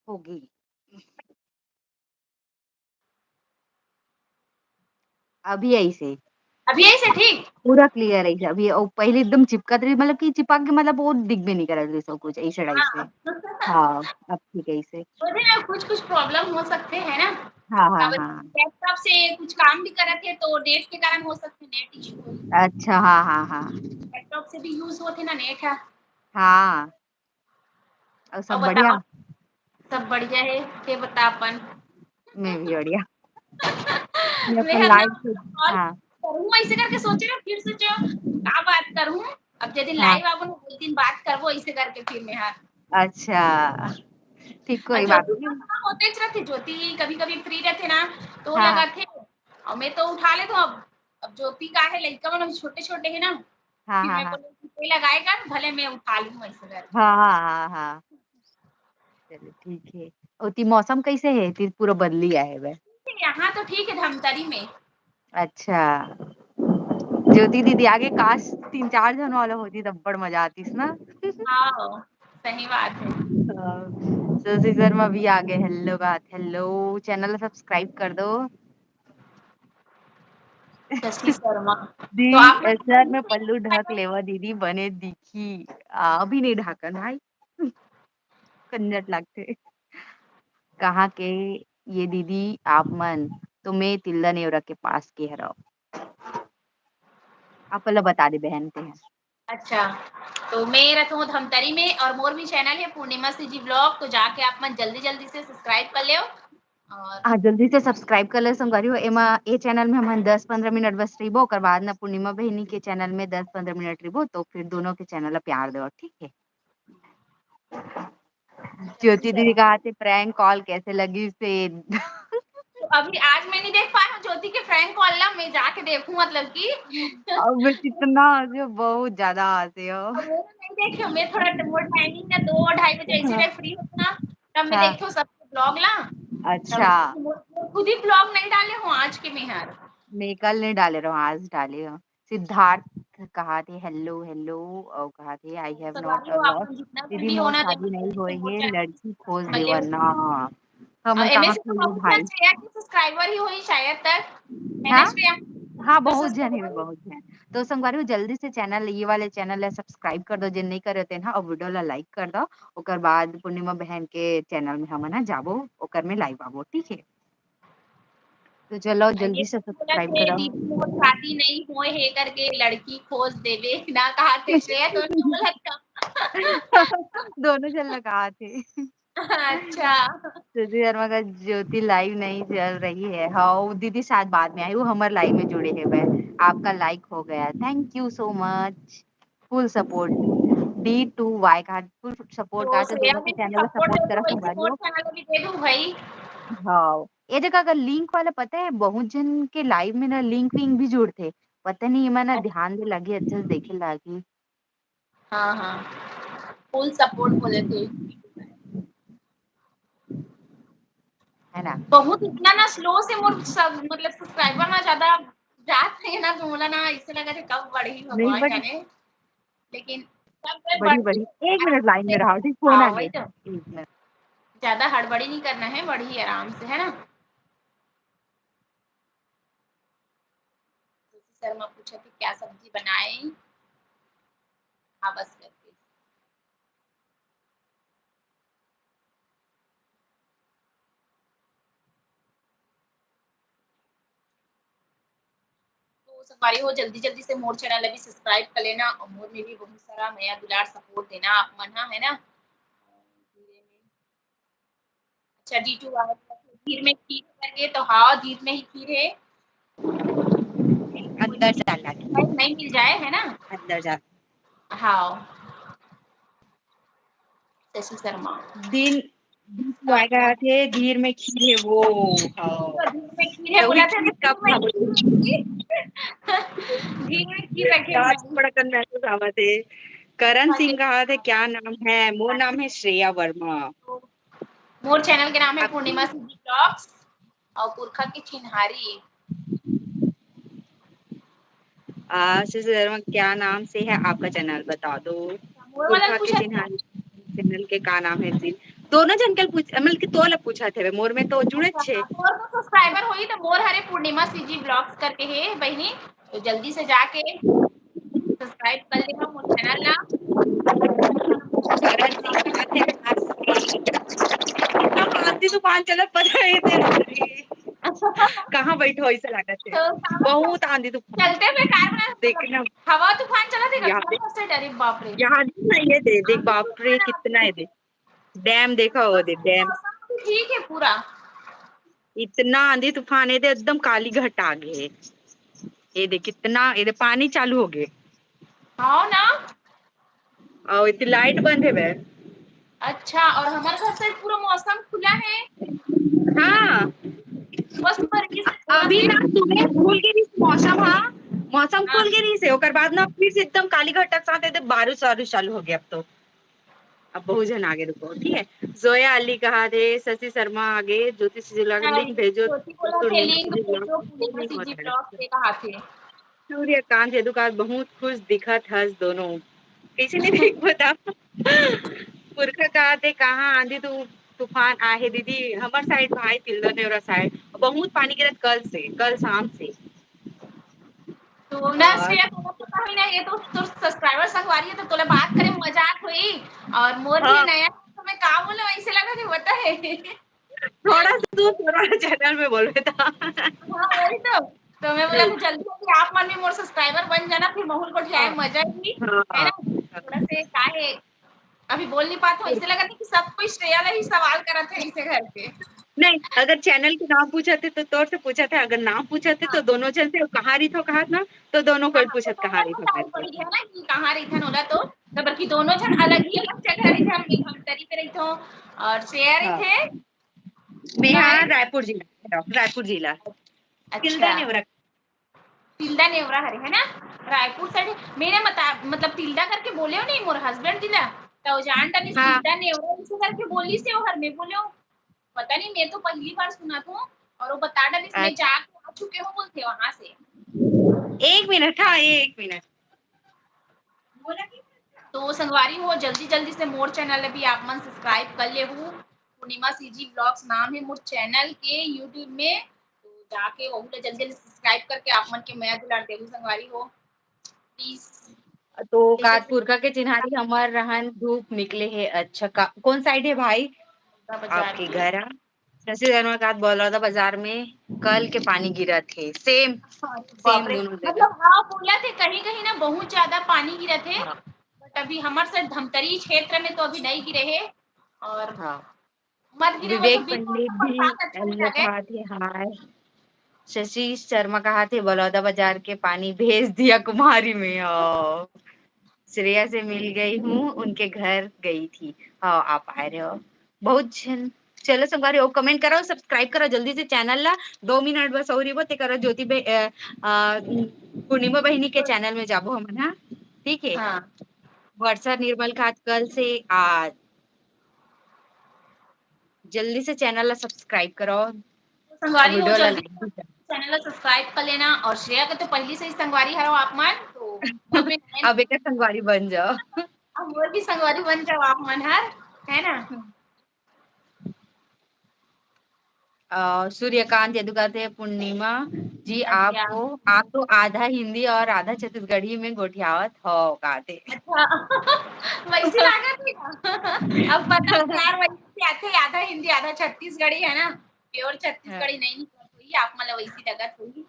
होगी। अभी ऐसे अभी ऐसे ठीक। पूरा क्लियर है अभी पहले एकदम चिपकत रही मतलब कि चिपक के मतलब वो दिख भी नहीं करत रही सब कुछ ऐसे टाइप से। हाँ हाँ, अब ठीक है ऐसे। मुझे ना कुछ प्रॉब्लम हो सकते हैं ना। हाँ, हाँ, अब हाँ। लैपटॉप से कुछ काम भी कर रहे थे तो नेट के कारण हो सकते हैं, नेट इश्यू कोई। अच्छा, हाँ, हाँ, हाँ। लैपटॉप से भी यूज होते ना नेट है। हाँ, और और सब बढ़िया? बताओ। सब बढ़िया है। ये बता अपन। मैं भी बढ़िया। मैं मैं अपन ना लाइव से कॉल हाँ, करूँ ऐसे करके सोचे ना फिर सोचो क्या बात करूँ। अब यदि हाँ। लाइव आपको 2 दिन बात करबो ऐसे करके फिर मैं हाँ। अच्छा, ठीक और कोई बात ज्योति नहीं। का होते रहते ज्योति कभी कभी फ्री रहते ना तो हाँ, हाँ, लगा थे। और मैं तो उठा ले तो अब ज्योति का है लड़का मतलब छोटे छोटे है ना। हाँ, फिर हाँ, मैं हाँ, बोले लगाएगा भले मैं उठा लूँ ऐसे करके। हाँ, हाँ, हाँ, हाँ। चलो ठीक है। उती मौसम कैसे है? फिर पूरा बदली है वह। यहाँ तो ठीक है धमतरी में। अच्छा, ज्योति दीदी आगे काश 3-4 जन वाला होती तब बड़ मजा आतीस ना। हाँ सही बात है। शशि शर्मा भी आ गए। हेलो बात हेलो, चैनल सब्सक्राइब कर दो। शशि शर्मा। दी तो आप सर में लोग पल्लू ढक लेवा दीदी बने दिखी। अभी नहीं ढाकन भाई, कंजट लगते। कहाँ के ये दीदी आप मन, तुम्हें तिल्ला नेवरा के पास के हराओ। आप पहले बता दे बहन के हैं। अच्छा तो मैं रहता हूँ धमतरी में और मोर भी चैनल है पूर्णिमा सीजी ब्लॉग तो जाके आप मन जल्दी जल्दी से सब्सक्राइब कर ले। और हाँ, जल्दी से सब्सक्राइब कर ले संगवारी हो। एमा ए चैनल में हम 10-15 मिनट बस रहिबो ओकर बाद ना पूर्णिमा बहिनी के चैनल में 10-15 मिनट रहिबो तो फिर दोनों के चैनल ला प्यार दो ठीक है। शशि ज्योति दीदी शर्मा। कहा थे प्रैंक कॉल कैसे लगी से। तो अभी आज मैं नहीं देख पाया हूँ ज्योति के फ्रैंक कॉल ला मैं जाके देखूं मतलब कि। अब कितना हंसे, बहुत ज्यादा हंसे हो। अब वो नहीं देखी मैं थोड़ा वो टाइमिंग ना 2 ढाई बजे ऐसे टाइम फ्री होती ना तब मैं हाँ, देखती हूँ सबके ब्लॉग ला। अच्छा। तब खुद ही ब्लॉग नहीं डाले हूँ आज के में यार। मैं कल नहीं डाले रहा हूँ, आज डाले हो। सिद्धार्थ कहा थे हेलो हेलो और कहा थे आई हैव नॉट सवारी अ हो आप लॉट। जितना दीदी फ्री हो मोर ना शादी जल्दी नहीं जल्दी से होए मोर है, चैनल लड़की खोज कर ले। देवरना। हमन एमए कहाँ से तो खोजे बहुत जन भाई। श्रेया की सब्सक्राइबर ही हुई शायद तक है ना हाँ, श्रेया। हाँ, तो बहुत जन है सब्सक्राइबर बहुत जन। तो संगवारी हो जल्दी से चैनल ये वाले चैनल है सब्सक्राइब कर दो जिन नहीं करे थे ना और वीडियो ला लाइक कर दो। ओकर बाद पूर्णिमा बहन के चैनल में हम ना जाबो ओकर में लाइव आबो ठीक है। तो चलो ये जल्दी से तो बोला सब्सक्राइब थे करो। दीदी मोर शादी नहीं हुए है करके लड़की खोज देवे ना कहा थे श्रेया तो नहीं बोला था। दोनों चल लगा थे। अच्छा दीदी शर्मा का ज्योति लाइव नहीं चल रही है। हाँ दीदी शायद बाद में आई वो हमारे लाइव में जुड़े है वह आपका लाइक हो गया thank you so much. Full support D2Y का फुल सपोर्ट तो का तो श्रेया दोनों के भी चैनल सपोर्ट सपोर्ट दे करा दो वैसे संभालियो। मोर चैनल भी दे दूं भाई। हाँ, ये जगह अगर लिंक वाला पता है बहुत जन के लाइव में ना लिंक विंक भी जुड़ते पता नहीं मैं ना ध्यान दे लगी अच्छे से देखे लगी। हाँ हाँ फुल सपोर्ट बोले थे। है ना। बहुत इतना ना स्लो से मोर सब मतलब सब्सक्राइबर ना ज्यादा जात है ना तो बोला ना इससे लगा थे कब बढ़ी नहीं भगवान बड़ी जाने। लेकिन सब में बड़ी बढ़ती बड़ी एक है। मिनट लाइन में रहा ठीक फोन हाँ आ गया। वही तो एक मिनट। ज्यादा हड़बड़ी नहीं करना है बढ़ी आराम से है ना। शर्मा पूछा कि क्या सब्जी बनाए। हाँ बस करके तो सफारी हो जल्दी जल्दी से मोर चैनल अभी सब्सक्राइब कर लेना और मोर में भी बहुत सारा नया दुलार सपोर्ट देना आप मन है ना। अच्छा D2 खीर में खीर करके तो हाँ खीर में ही खीर है। कोई अंदर चीज जाना नहीं मिल जाए है ना। अंदर जा। हाँ शशि शर्मा। दिन आएगा थे धीर में खीर है वो। हाँ, तो घी में खीर है तो वही बोला था खीर तो घी कब में खाबो खीर रखी। घी में खीर रखे आज भाई। बड़ा कन मैसेज आवा थे। करण हाँ, सिंह कहा थे क्या नाम है वो नाम है श्रेया वर्मा। तो मोर चैनल के नाम है आपकी पूर्णिमा सिद्धि ब्लॉग्स और पुरखा की चिन्हारी। शर्मा क्या नाम से है आपका चैनल बता दो। मोर वाला पुरखा के पूछा था। चिन्ह चैनल के का नाम है जी। दोनों जन के पूछ मतलब कि तोला पूछा थे मोर में तो जुड़े अच्छा छे। मोर तो सब्सक्राइबर होई तो मोर हरे पूर्णिमा सीजी ब्लॉग्स करके है बहनी, तो जल्दी से जाके सब्सक्राइब कर लेना मोर चैनल ला। आंधी तूफान चलत पता है कहाँ बैठो ऐसा लागत है, तो बहुत आंधी तूफान चलते हुए कार में मतलब देखना। हवा तूफान चला देगा यहाँ कार देख, में से, अरे बाप रे। यहाँ नहीं है, दे देख आंधी बाप रे तूफान आ कितना है, देख डैम देखा हो, दे डैम मौसम तो ठीक है पूरा। इतना आंधी तूफान है, एकदम काली घट आ गए है। ये देख कितना, ये देख पानी चालू हो गए हाँ ना। और इतनी लाइट बंद है बे। अच्छा और हमारे घर से पूरा मौसम खुला है, हाँ बस तरीके से थोड़ा अभी से। ना सुबह खुल के रही मौसम, हाँ मौसम हाँ खुल के रही से ओकर बाद ना फिर से एकदम काली घटक साथ एकदम बारिश वारिश चालू हो गया। अब बहुत जन आगे रुको, ठीक है। जोया अली कहा थे, शशि शर्मा आगे, ज्योति सिजुला का लिंक भेजो ज्योति बोला तो थे नीमा लिंक सिजुला भेजो को पूर्णिमा नहीं सीजी होता है। ब्लॉग से कहा थे। सूर्यकांत यदुकांत बहुत खुश दिखत हंस दोनों, किसी ने नहीं बता। पुरखा कहा थे कहाँ आंधी तूफान आए दीदी, हमार साइड भाई तिल्दा नेवरा साइड बहुत पानी गिरत कल से, कल शाम से। तो ना और श्रेया तोला पता हुई ना, ये तो सब्सक्राइबर संगवारी है तो तोला बात करे मजाक हुई, और मोर भी हाँ नया तो मैं का बोला वैसे लगा कि बता है। थोड़ा सा तू थोड़ा चैनल में बोल रहा था। हाँ वही तो मैं बोला कि जल्दी जल्दी आप मन भी मोर सब्सक्राइबर बन जाना, फिर महूल को हाँ जाए मजा ही है हाँ ना। थोड़ा से का है, अभी बोल नहीं पाते, ऐसे लगा था कि सब कोई श्रेया ला ही सवाल करा थे ऐसे घर पे। नहीं, अगर चैनल के नाम पूछा थे तो तौर से पूछा था, अगर नाम पूछा थे हाँ तो दोनों जन से कहाँ रही थो कहा ना, तो दोनों हाँ को वो पूछत तो कहाँ ओला रही तो थो डाउट करके। पड़ी है ना कि कहाँ रही थन ओला तो, बल्कि दोनों जन अलग ही अलग जगह रही थे, हम एक हम तरी पे रही थो और श्रेया रही हाँ थे कहाँ बिहार रही। रायपुर जिला, रायपुर जिला तिल्दा अच्छा नेवरा। तिल्दा नेवरा हरे है ना, रायपुर साइड मेरे मतलब तिल्दा करके बोले हो नहीं मोर हस्बैंड जिला, तो जान टानी हाँ तिल्दा नेवरा इसे करके बोली से घर में बोले हो, पता नहीं मैं तो पहली बार सुना था। और वो बता डाली मैं जाके आ चुके हो बोलते वहां से। एक मिनट, हाँ एक मिनट बोला कि तो संगवारी हो जल्दी जल्दी से मोर चैनल भी आप मन सब्सक्राइब कर ले हूँ, पूर्णिमा सीजी ब्लॉग्स नाम है मोर चैनल के यूट्यूब में, तो जाके वो जल्दी जल्दी सब्सक्राइब करके आप मन के मैं दुलार दे संगवारी हो प्लीज। तो ठीक है काटपुर का के चिन्हारी हमार रहन धूप निकले है। अच्छा का कौन साइड है भाई बाजार आपके की। घर? शशि धर्मा का बोल रहा था बाजार में कल के पानी गिरा थे, सेम अरे बाप सेम रे, दोनों जगह। मतलब हाँ बोला थे कहीं कहीं ना बहुत ज्यादा पानी गिरे थे, हाँ बट अभी हमारे साइड धमतरी क्षेत्र में तो अभी नहीं गिरे हैं, और हाँ मत गिरे हो तो विवेक बीच में पंडित भी बरसात अच्छा नहीं लगे। लिखा थे हाय। शशि शर्मा कहा थे बलौदा बाजार के पानी भेज दिया कुम्हारी में। श्रेया से मिल गई हूँ, उनके घर गई थी। हाँ आप आए रहे हो बहुत जन। चलो संगवारी ओ कमेंट करो, सब्सक्राइब करो जल्दी से चैनल ला। 2 मिनट बस और बोते करो ज्योति पूर्णिमा बहनी के चैनल में जाबो हम, हाँ ठीक है। हाँ वर्षा निर्मल खात कल से आज जल्दी से चैनल ला सब्सक्राइब करो तो और संगवारी हो वीडियो ला जल्दी लाइक भी करो। चैनल सब्सक्राइब कर लेना, और श्रेया के तो पहले से ही संगवारी हरो आप मन, तो मोर में नयन अब एक संगवारी बन जाओ। अब मोर भी संगवारी बन जाओ आप मन हर, है ना। सूर्यकांत यदुकाते हैं पूर्णिमा जी, अच्छा आपको आप तो आधा हिंदी और आधा छत्तीसगढ़ी में गोठियावत हो काते। अच्छा वैसी लागत थी ना। अब पता नहीं यार वैसी आते आधा हिंदी आधा छत्तीसगढ़ी है ना, प्योर छत्तीसगढ़ी नहीं निकल हुई आप मतलब वैसी लगत हुई।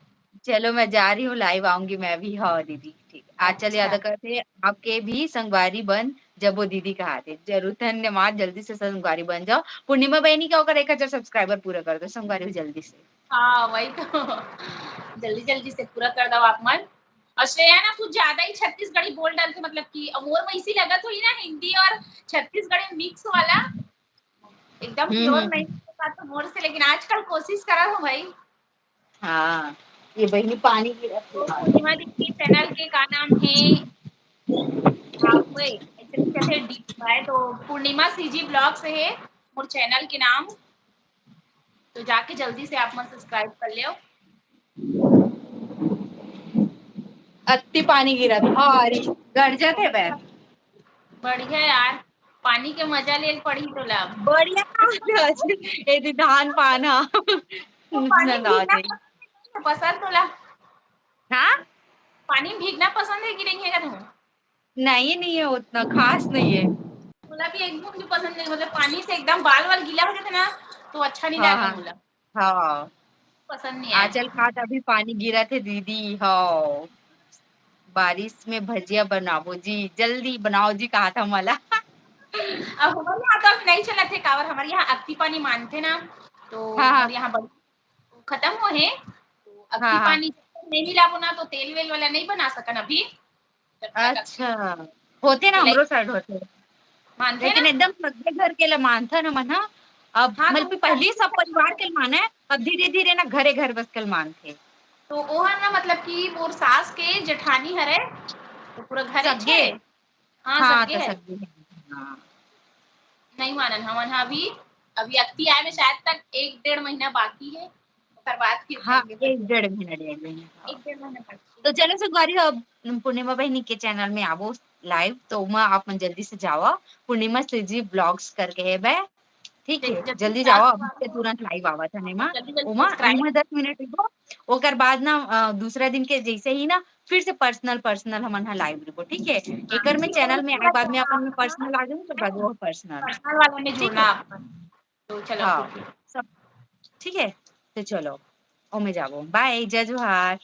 चलो मैं जा रही हूँ, लाइव आऊंगी मैं भी। हाँ दीदी ठीक, आज चल याद अच्छा करते आपके भी संगवारी बन जब वो दीदी कहा थे जरूर। धन्यवाद, जल्दी से संगवारी बन जाओ। पूर्णिमा बहनी का होकर 1,000 सब्सक्राइबर पूरा कर दो संगवारी जल्दी से। हाँ वही तो जल्दी जल्दी से पूरा कर दो आप मन। और श्रेया ना कुछ ज्यादा ही छत्तीसगढ़ी बोल डालते, मतलब कि मोर वैसी लगत हुई ना हिंदी और छत्तीसगढ़ी मिक्स वाला, एकदम प्योर नहीं हम्म। होता तो मोर से, लेकिन आजकल कोशिश करा हूँ भाई। हाँ ये बहनी पानी की तो रखी। पूर्णिमा दी के चैनल के का नाम है, आप ऐसे लिखे थे डी है तो पूर्णिमा सीजी ब्लॉग्स है मोर चैनल के नाम, तो जाके जल्दी से आप मन सब्सक्राइब कर लियो। अति पानी गिरा था, हाँ अरे गर्जा थे वह। बढ़िया यार, पानी के मजा ले पड़ी तोला। बढ़िया ए दी धान पाना तो पानी नंद आ भीगना जाई। पसंद तोला? हाँ पानी में भीगना पसंद है कि नहीं है तुम्हें? नहीं नहीं है उतना खास नहीं है। मोला भी एकदम भी पसंद नहीं, मतलब पानी से एकदम बाल वाल गीला हो जाते ना तो अच्छा नहीं हाँ लगे हाँ मोला, हाँ पसंद नहीं है। आजल खात अभी पानी गिरा थे दीदी हाँ बारिश में भजिया बनाओ जी जल्दी बनाओ जी कहा था मला अब हमारे यहाँ तो अभी नहीं चला थे कावर, हमारे यहाँ अक्ति पानी मानते ना, तो हाँ हाँ हमारे यहाँ खत्म हो है, तो अक्ति हाँ हाँ पानी जब तक नहीं मिला ना तो तेल वेल वाला नहीं बना सकन अभी, जब तक अक्ति अच्छा होते ना खिलाई हमरो साइड होते मानते लेकिन ना। एकदम सगे घर के लिए मानता ना मन अब हाँ तो मतलब पहले सब परिवार के माने अब धीरे धीरे ना घरे घर बस के मानथे तो वो है ना मतलब कि मोर सास के जेठानी हरे, तो पूरा घरे सगे छे। हाँ हाँ सगे तो है, सगे हाँ नहीं मानन हमन हा अभी, अभी अक्ति आए में शायद तक 1 डेढ़ महीना बाकी है, ओकर बाद फिर हाँ खाएंगे एक भजिया। डेढ़ महीना डेढ़ महीना हाँ। 1 डेढ़ महीना बाकी तो है। चलो संगवारी अब पूर्णिमा बहनी के चैनल में आवो लाइव तो उमा आप मन जल्दी से जावा पूर्णिमा से जी ब्लॉग्स करके है बे ठीक है जल्दी जल्दी से जाओ अभी आशीर्वाद से हो तुरंत लाइव आवा था और नेमा जल्दी जल्दी उमा सब्सक्राइब। इमा 10 मिनट रुको ओकर बाद ना दूसरा दिन के जैसे ही ना फिर से पर्सनल पर्सनल हमन हा लाइव रुको ठीक है हाँ एकर में फिर और चैनल में आए थोड़ा बाद में अपन में सा पर्सनल आ जाए तो बाद वो पर्सनल पर्सनल वाले में ठीक जुड़ना है आपका, तो चलो हाँ फिर ठीक है। सब ठीक है तो चलो ओमे जाओ बाय जय जोहार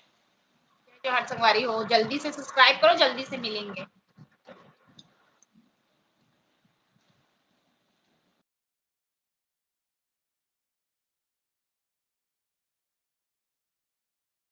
जो हर संगवारी हो जल्दी से सब्सक्राइब करो, जल्दी से मिलेंगे।